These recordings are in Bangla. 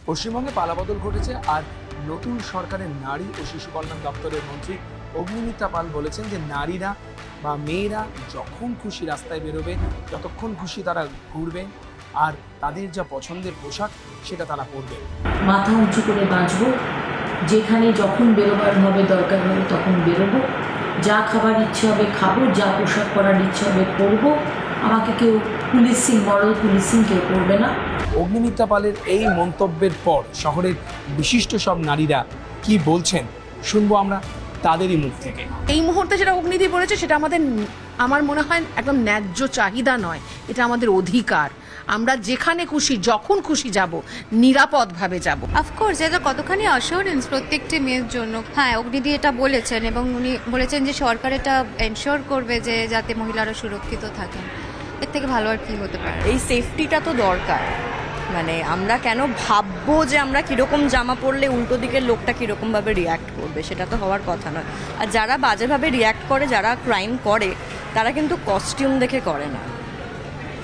পশ্চিমবঙ্গে পালাবদল ঘটেছে আর নতুন সরকারের নারী ও শিশু কল্যাণ দপ্তরের মন্ত্রী অগ্নিমিত্রা পাল বলেছেন যে নারীরা বা মেয়েরা যখন খুশি রাস্তায় বেরোবে, যতক্ষণ খুশি তারা ঘুরবে আর তাদের যা পছন্দের পোশাক সেটা তারা পরবে। মাথা উঁচু করে বাঁচবো, যেখানে যখন বেরোবার হবে দরকার হবে তখন বেরোবো, যা খাবার ইচ্ছে হবে খাবো, যা পোশাক পরার ইচ্ছে হবে পরবো। আমাকে কেউ পুলিশিং, মরাল পুলিশিং কেউ করবে না। অগ্নিমিত্রা পালের এই মন্তব্যের পর শহরের বিশিষ্ট সব নারীরা কি বলছেন শুনবো আমরা তাদেরই মুখ থেকে। এই মুহূর্তে যেটা অগ্নিদি বলেছে সেটা আমার মনে হয় একদম ন্যায্য চাহিদা নয়, এটা আমাদের অধিকার। আমরা যেখানে খুশি যখন খুশি যাব, নিরাপদভাবে যাব। অফকোর্স এটা কতখানি অ্যাসিওরেন্স প্রত্যেকটি মেয়ের জন্য। হ্যাঁ, অগ্নিদি এটা বলেছেন এবং উনি বলেছেন যে সরকার এটা এনশিওর করবে যে যাতে মহিলারা সুরক্ষিত থাকেন। এর থেকে ভালো আর কি হতে পারে। এই সেফটিটা তো দরকার। মানে আমরা কেন ভাববো যে আমরা কীরকম জামা পরলে উল্টো দিকের লোকটা কীরকমভাবে রিয়্যাক্ট করবে, সেটা তো হওয়ার কথা নয়। আর যারা বাজেভাবে রিয়্যাক্ট করে, যারা ক্রাইম করে, তারা কিন্তু কস্টিউম দেখে করে না।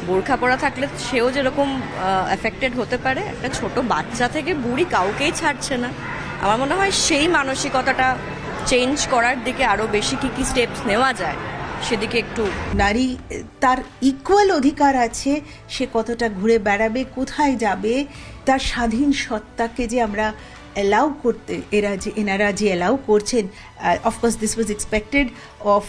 বোরখা পরা থাকলে সেও যেরকম এফেক্টেড হতে পারে, একটা ছোট বাচ্চা থেকে বুড়ি কাউকেই ছাড়ছে না। আমার মনে হয় সেই মানসিকতাটা চেঞ্জ করার দিকে আরও বেশি কী স্টেপস নেওয়া যায় সেদিকে একটু। নারী তার ইকুয়াল অধিকার আছে, সে কতটা ঘুরে বেড়াবে, কোথায় যাবে, তার স্বাধীন সত্তাকে যে আমরা অ্যালাউ করতে, এনারা যে অ্যালাউ করছেন। Of course this was expected of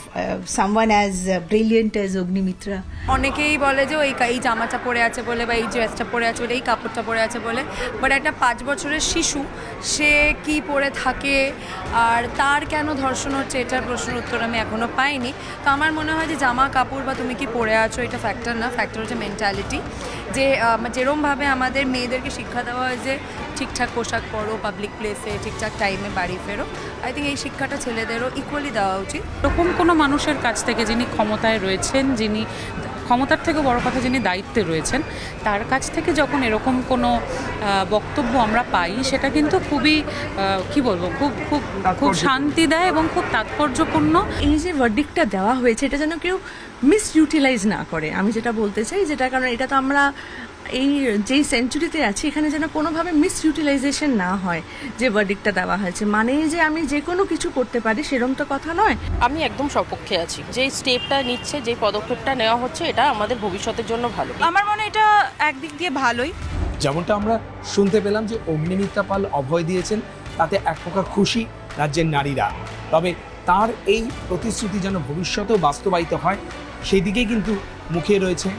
someone as brilliant as Agnimitra. অনেকেই বলে যে এই জামাটা পরে আছে বলে বা এই ড্রেসটা পরে আছে বলে, এই কাপড়টা পরে আছে বলে, বাট একটা 5 বছরের শিশু সে কি পরে থাকে আর তার কেন ধর্ষণ হচ্ছে, এটার প্রশ্নের উত্তর আমি এখনও পাইনি। তো আমার মনে হয় যে জামা কাপড় বা তুমি কি পরে আছো এটা ফ্যাক্টর না, ফ্যাক্টর হচ্ছে মেন্টালিটি। যে যেরমভাবে আমাদের মেয়েদেরকে শিক্ষা দেওয়া হয় যে ঠিকঠাক পোশাক পরো, পাবলিক প্লেসে ঠিকঠাক টাইমে বাড়ি ফেরো, আই থিঙ্ক এই শিক্ষাটা ছেলেদেরও ইকুয়ালি দেওয়া উচিত। এরকম কোনো মানুষের কাছ থেকে যিনি ক্ষমতায় রয়েছেন, যিনি ক্ষমতার থেকে বড় কথা যিনি দায়িত্বে রয়েছেন, তার কাছ থেকে যখন এরকম কোনো বক্তব্য আমরা পাই, সেটা কিন্তু খুবই কি বলবো, খুব খুব খুব শান্তি দেয় এবং খুব তাৎপর্যপূর্ণ। এই যে ভার্ডিক্টটা দেওয়া হয়েছে এটা যেন কেউ মিসইউটিলাইজ না করে, আমি যেটা বলতে চাই, যেটা কারণ এটা তো আমরা এই যেই সেঞ্চুরিতে আছি এখানে যেন কোনোভাবে মিসইউটিলাইজেশন না হয়। যে ভার্ডিক্টটা দেওয়া হয়েছে মানে যে আমি যে কোনো কিছু করতে পারি সেরকম তো কথা নয়। আমি একদম সপক্ষে আছি। যে স্টেপটা নিচ্ছে, যে পদক্ষেপটা নেওয়া হচ্ছে, এটা আমাদের ভবিষ্যতের জন্য ভালো। আমার মনে হয় এটা একদিক দিয়ে ভালোই। যেমনটা আমরা শুনতে পেলাম যে অগ্নিমিত্রা পাল অভয় দিয়েছেন, তাতে এক প্রকার খুশি রাজ্যের নারীরা। তবে তার এই প্রতিশ্রুতি যেন ভবিষ্যতেও বাস্তবায়িত হয় সেই দিকেই কিন্তু মুখে রয়েছে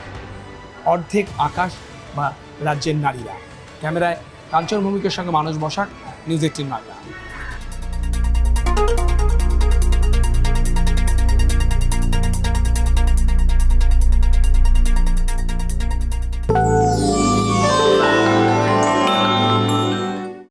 অর্ধেক আকাশ বা রাজ্যের নারীরা। ক্যামেরায় কাঞ্চন ভৌমিকের সঙ্গে মানস বসাক, নিউজ 18 বাংলা।